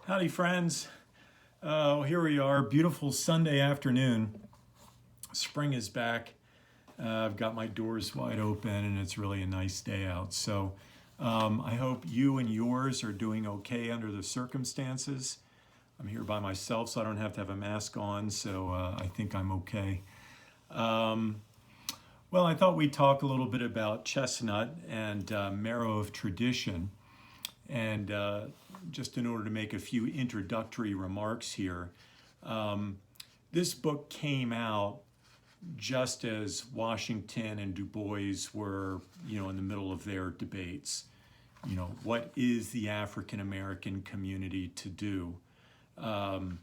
Howdy, friends. Here we are, beautiful Sunday afternoon. Spring is back. I've got my doors wide open and it's really a nice day out. So I hope you and yours are doing okay under the circumstances. I'm here by myself, so I don't have to have a mask on, so I think I'm okay. Well, I thought we'd talk a little bit about Chesnutt and Marrow of Tradition. And just in order to make a few introductory remarks here, this book came out just as Washington and Du Bois were, in the middle of their debates. What is the African American community to do in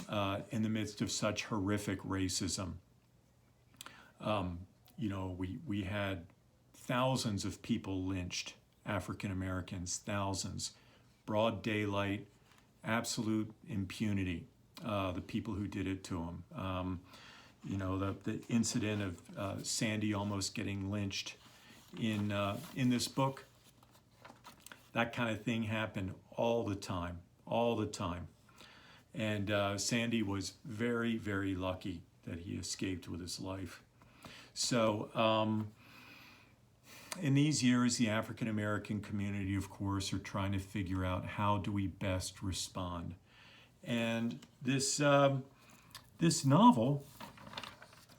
the midst of such horrific racism? We had thousands of people lynched. African Americans, thousands, broad daylight, absolute impunity, the people who did it to them. The incident of Sandy almost getting lynched in this book, that kind of thing happened all the time. And Sandy was very, very lucky that he escaped with his life. So, in these years, the African American community, of course, are trying to figure out how do we best respond. And this novel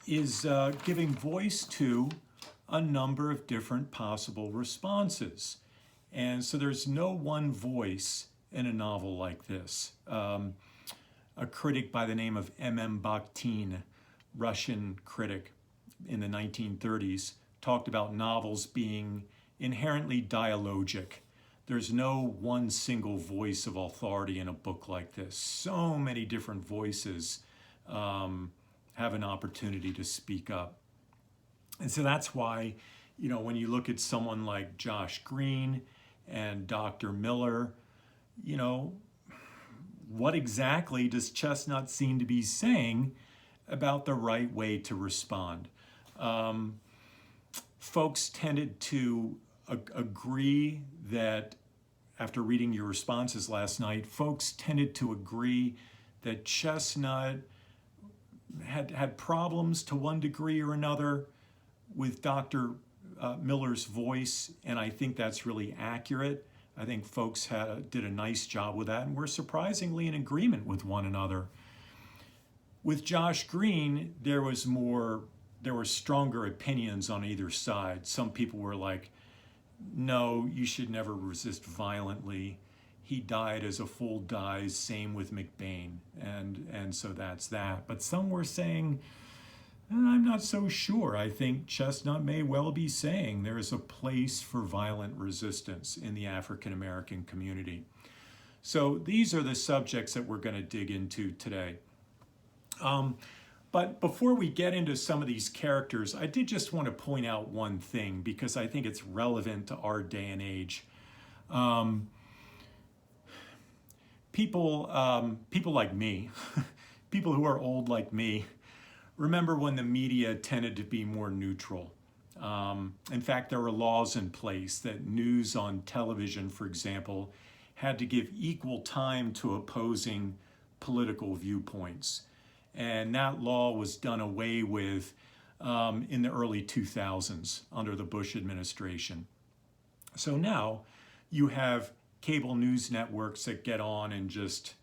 is giving voice to a number of different possible responses. And so there's no one voice in a novel like this. A critic by the name of M.M. Bakhtin, Russian critic in the 1930s, talked about novels being inherently dialogic. There's no one single voice of authority in a book like this. So many different voices have an opportunity to speak up. And so that's why, when you look at someone like Josh Green and Dr. Miller, what exactly does Chesnutt seem to be saying about the right way to respond? Folks tended to agree that, after reading your responses last night, folks tended to agree that Chesnutt had problems to one degree or another with Dr. Miller's voice, and I think that's really accurate. I think folks did a nice job with that, and we're surprisingly in agreement with one another. With Josh Green, there were stronger opinions on either side. Some people were like, no, you should never resist violently. He died as a fool dies, same with McBain. And so that's that. But some were saying, I'm not so sure. I think Chesnutt may well be saying there is a place for violent resistance in the African American community. So these are the subjects that we're going to dig into today. But before we get into some of these characters, I did just want to point out one thing because I think it's relevant to our day and age. People like me, people who are old like me, remember when the media tended to be more neutral. In fact, there were laws in place that news on television, for example, had to give equal time to opposing political viewpoints. And that law was done away with in the early 2000s under the Bush administration. So now you have cable news networks that get on and just,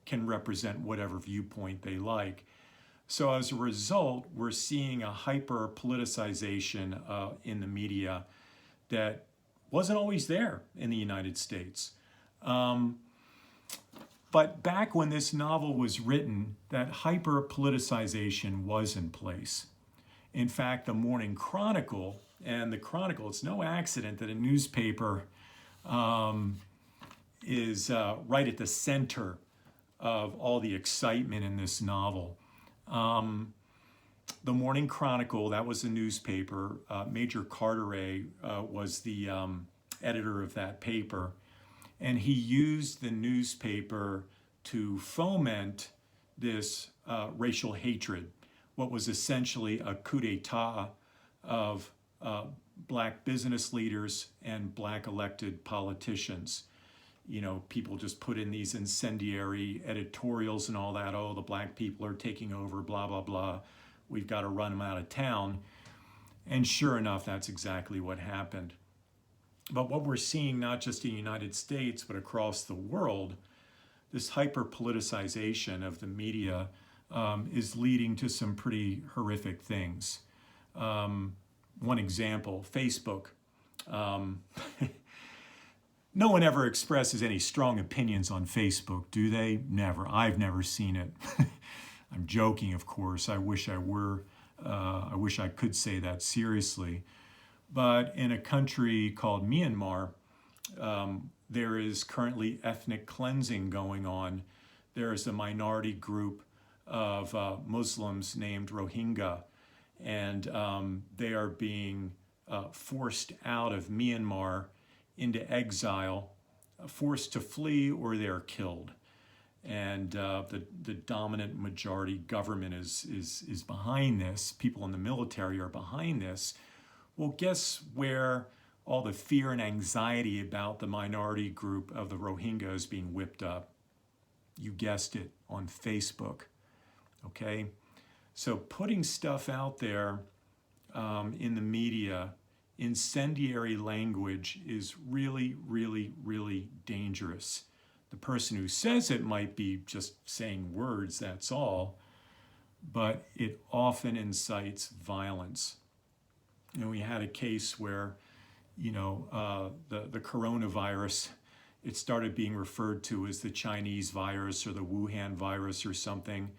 can represent whatever viewpoint they like. So as a result, we're seeing a hyper politicization in the media that wasn't always there in the United States. But back when this novel was written, that hyper-politicization was in place. In fact, the Morning Chronicle, and the Chronicle, it's no accident that a newspaper is right at the center of all the excitement in this novel. The Morning Chronicle, that was the newspaper. Major Carteret was the editor of that paper. And he used the newspaper to foment this racial hatred, what was essentially a coup d'etat of black business leaders and black elected politicians. people just put in these incendiary editorials and all that. Oh, the black people are taking over, blah, blah, blah. We've got to run them out of town. And sure enough, that's exactly what happened. But what we're seeing, not just in the United States, but across the world, this hyper-politicization of the media is leading to some pretty horrific things. One example, Facebook. No one ever expresses any strong opinions on Facebook, do they? Never. I've never seen it. I'm joking, of course. I wish I were. I wish I could say that seriously. But in a country called Myanmar, there is currently ethnic cleansing going on. There is a minority group of Muslims named Rohingya, and they are being forced out of Myanmar into exile, forced to flee, or they're killed. And the dominant majority government is behind this. People in the military are behind this. Well, guess where all the fear and anxiety about the minority group of the Rohingya is being whipped up? You guessed it, on Facebook. Okay? So putting stuff out there in the media, incendiary language, is really, really, really dangerous. The person who says it might be just saying words, that's all, but it often incites violence. We had a case where, the coronavirus, it started being referred to as the Chinese virus or the Wuhan virus or something.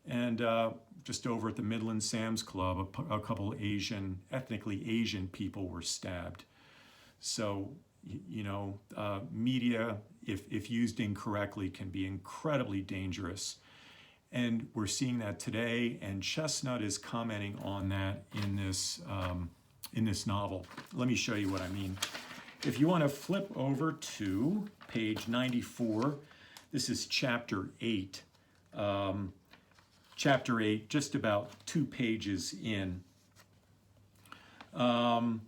And just over at the Midland Sam's Club, a couple ethnically Asian people were stabbed. So, media, if used incorrectly, can be incredibly dangerous. And we're seeing that today, and Chesnutt is commenting on that in this novel. Let me show you what I mean. If you want to flip over to page 94, this is chapter 8. Chapter 8, just about 2 pages in. I'm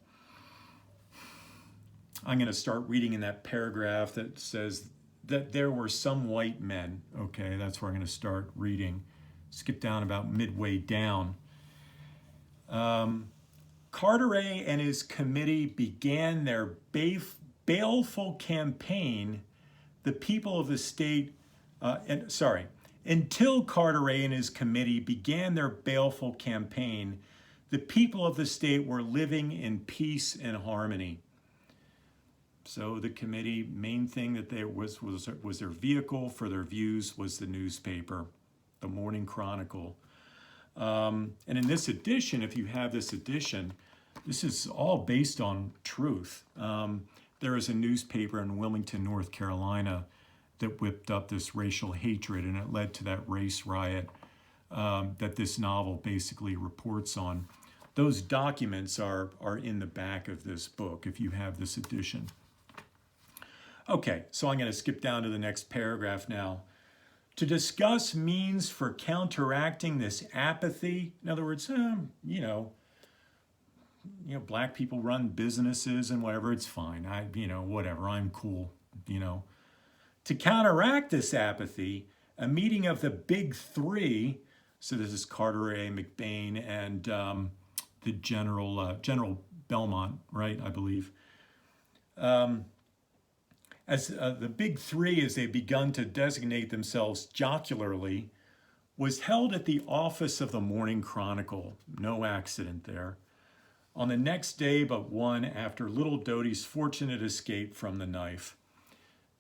going to start reading in that paragraph that says that there were some white men. Okay, that's where I'm going to start reading. Skip down about midway down. Carteret and his committee began their baleful campaign. The people of the state, until Carteret and his committee began their baleful campaign, the people of the state were living in peace and harmony. So the committee, main thing that there was their vehicle for their views was the newspaper, the Morning Chronicle. And in this edition, if you have this edition, this is all based on truth. There is a newspaper in Wilmington, North Carolina, that whipped up this racial hatred, and it led to that race riot that this novel basically reports on. Those documents are in the back of this book, if you have this edition. Okay, so I'm going to skip down to the next paragraph now. To discuss means for counteracting this apathy, in other words, black people run businesses and whatever, it's fine. Whatever, I'm cool, To counteract this apathy, a meeting of the big three, so this is Carteret, McBain, and the General Belmont, right, I believe. As the big three, as they've begun to designate themselves jocularly, was held at the office of the Morning Chronicle. No accident there. On the next day but one after little Doty's fortunate escape from the knife.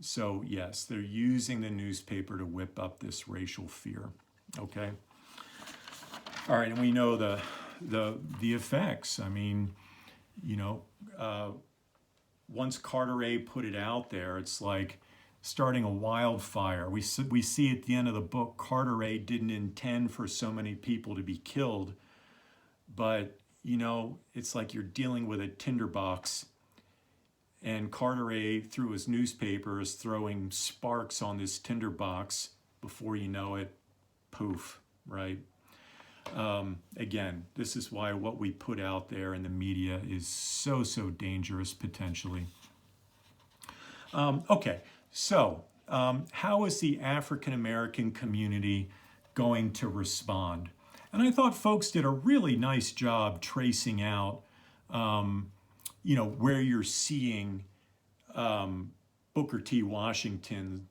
So yes, they're using the newspaper to whip up this racial fear. Okay. All right, and we know the effects. I mean, once Carteret put it out there, it's like starting a wildfire. We see at the end of the book, Carteret didn't intend for so many people to be killed, but it's like you're dealing with a tinderbox, and Carteret, through his newspaper, is throwing sparks on this tinderbox. Before you know it, poof, right? Again, this is why what we put out there in the media is so dangerous potentially. Okay, So, how is the African American community going to respond? And I thought folks did a really nice job tracing out, where you're seeing Booker T. Washington's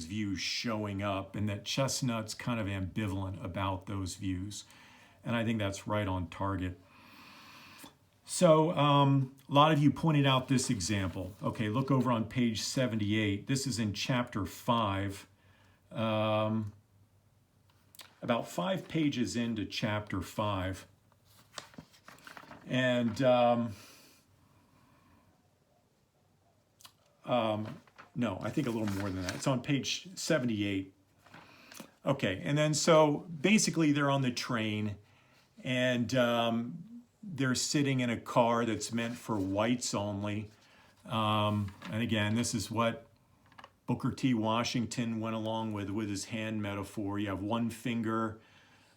views showing up, and that Chesnutt's kind of ambivalent about those views. And I think that's right on target. So a lot of you pointed out this example. Okay, look over on page 78. This is in chapter 5. About 5 pages into chapter 5. And no, I think a little more than that. It's on page 78. Okay, and then so basically they're on the train, and they're sitting in a car that's meant for whites only. And again, this is what Booker T. Washington went along with his hand metaphor. You have one finger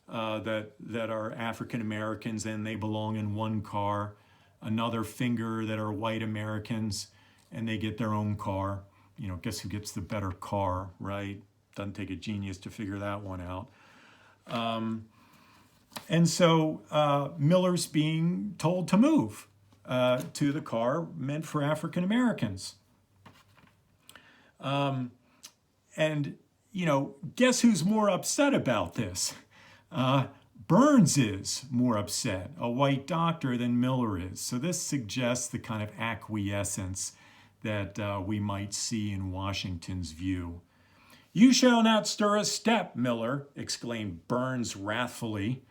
that are African Americans and they belong in one car, another finger that are white Americans and they get their own car. You know, guess who gets the better car, right? Doesn't take a genius to figure that one out. And so Miller's being told to move to the car meant for African Americans. And, guess who's more upset about this? Burns is more upset, a white doctor, than Miller is. So this suggests the kind of acquiescence that we might see in Washington's view. "You shall not stir a step, Miller," exclaimed Burns wrathfully.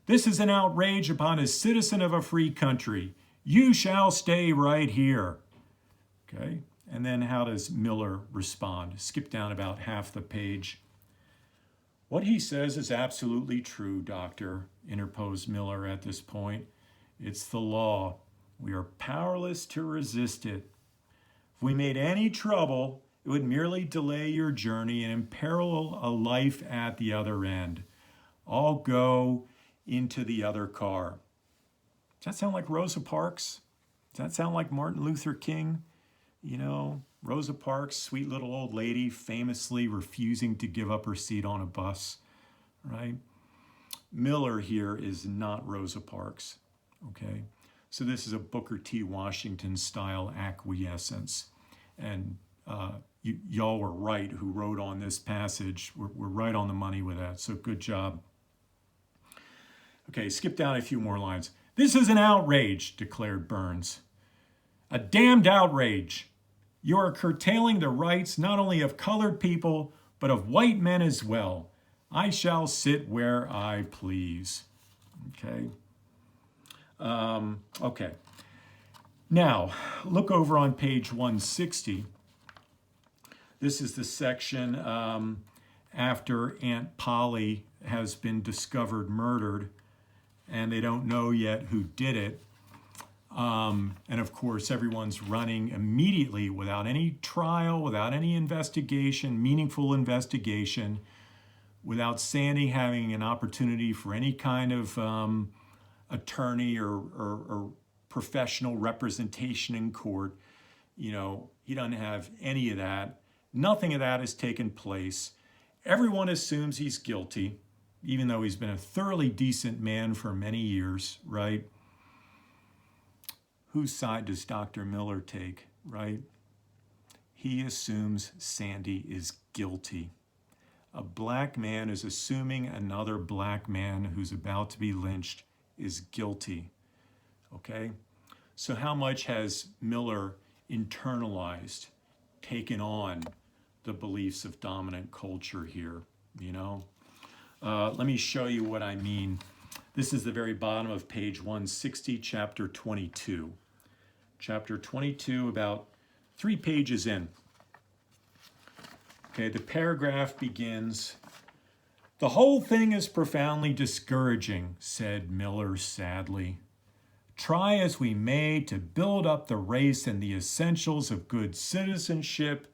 "This is an outrage upon a citizen of a free country. You shall stay right here." Okay, and then how does Miller respond? Skip down about half the page. "What he says is absolutely true, Doctor," interposed Miller at this point. "It's the law. We are powerless to resist it. If we made any trouble, it would merely delay your journey and imperil a life at the other end. I'll go into the other car." Does that sound like Rosa Parks? Does that sound like Martin Luther King? Rosa Parks, sweet little old lady, famously refusing to give up her seat on a bus, right? Miller here is not Rosa Parks, okay? So this is a Booker T. Washington style acquiescence. And y'all were right who wrote on this passage. We're right on the money with that, so good job. Okay, skip down a few more lines. "This is an outrage," declared Burns. "A damned outrage. You are curtailing the rights not only of colored people, but of white men as well. I shall sit where I please." Okay. Okay. Now, look over on page 160. This is the section after Aunt Polly has been discovered murdered, and they don't know yet who did it. And of course, everyone's running immediately without any trial, without any investigation, meaningful investigation, without Sandy having an opportunity for any kind of attorney or professional representation in court. He doesn't have any of that. Nothing of that has taken place. Everyone assumes he's guilty, even though he's been a thoroughly decent man for many years, right? Whose side does Dr. Miller take, right? He assumes Sandy is guilty. A black man is assuming another black man who's about to be lynched is guilty, okay? So how much has Miller internalized, taken on the beliefs of dominant culture here, Let me show you what I mean. This is the very bottom of page 160, chapter 22. Chapter 22, about 3 pages in. Okay, the paragraph begins, "The whole thing is profoundly discouraging," said Miller sadly. "Try as we may to build up the race and the essentials of good citizenship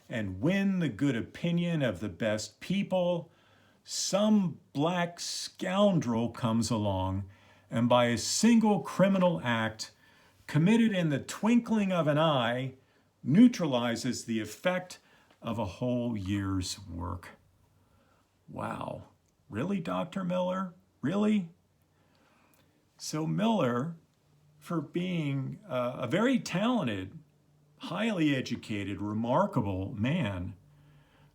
and win the good opinion of the best people, some black scoundrel comes along and by a single criminal act committed in the twinkling of an eye neutralizes the effect of a whole year's work. Wow. Really, Dr. Miller? Really? So Miller, for being a very talented, highly educated, remarkable man,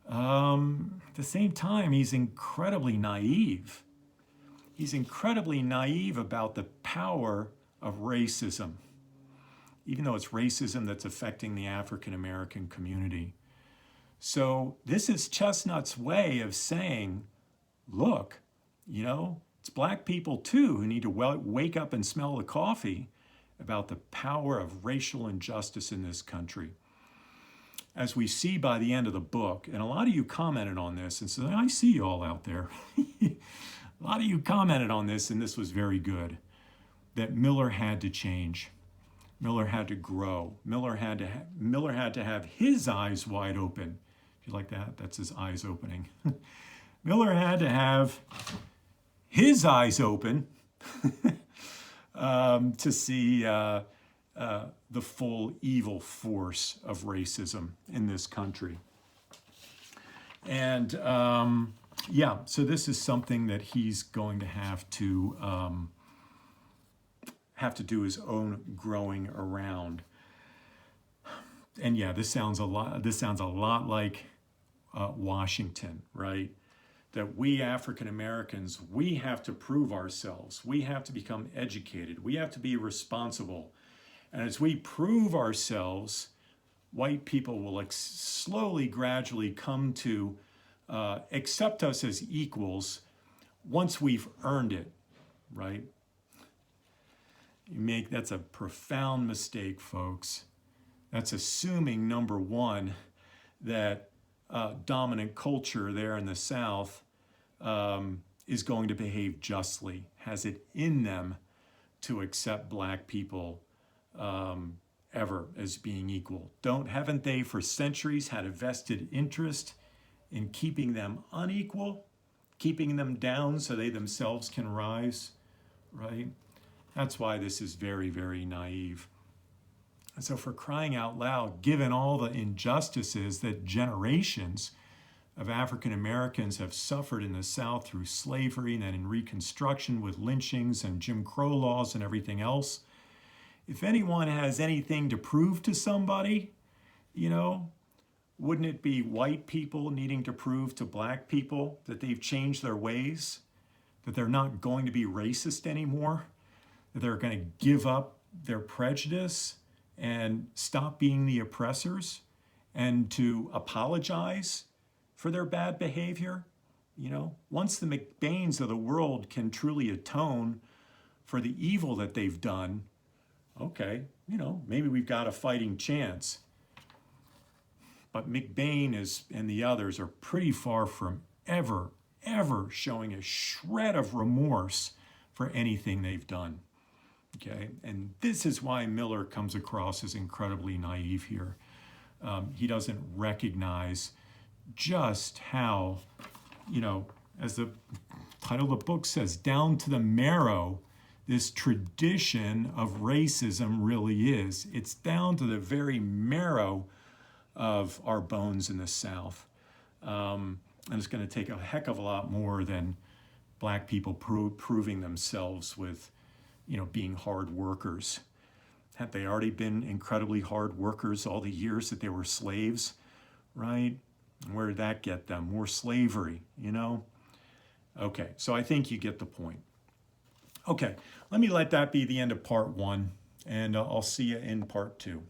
at the same time, he's incredibly naive. He's incredibly naive about the power of racism, even though it's racism that's affecting the African American community. So this is Chesnutt's way of saying, look, it's black people too who need to wake up and smell the coffee about the power of racial injustice in this country. As we see by the end of the book, and a lot of you commented on this and said, I see you all out there. A lot of you commented on this, and this was very good, that Miller had to change. Miller had to grow. Miller had to have his eyes wide open. If you like that, that's his eyes opening. Miller had to have his eyes open to see the full evil force of racism in this country. And so this is something that he's going to have to do his own growing around. And this sounds a lot like Washington, right? That we African Americans, we have to prove ourselves. We have to become educated. We have to be responsible. And as we prove ourselves, white people will slowly, gradually come to accept us as equals once we've earned it, right? That's a profound mistake, folks. That's assuming, number one, that dominant culture there in the South is going to behave justly, has it in them to accept black people ever as being equal. Haven't they for centuries had a vested interest in keeping them unequal, keeping them down so they themselves can rise, right? That's why this is very, very naive. And so for crying out loud, given all the injustices that generations of African Americans have suffered in the South through slavery and then in Reconstruction with lynchings and Jim Crow laws and everything else, if anyone has anything to prove to somebody, wouldn't it be white people needing to prove to black people that they've changed their ways, that they're not going to be racist anymore, that they're going to give up their prejudice and stop being the oppressors and to apologize for their bad behavior? Once the McBains of the world can truly atone for the evil that they've done, okay, maybe we've got a fighting chance. But McBain and the others are pretty far from ever showing a shred of remorse for anything they've done. Okay, and this is why Miller comes across as incredibly naive here. He doesn't recognize just how, as the title of the book says, down to the marrow, this tradition of racism really is. It's down to the very marrow of our bones in the South. And it's going to take a heck of a lot more than black people proving themselves with being hard workers. Had they already been incredibly hard workers all the years that they were slaves, right? Where did that get them? More slavery, Okay, so I think you get the point. Okay, let me let that be the end of part one, and I'll see you in part two.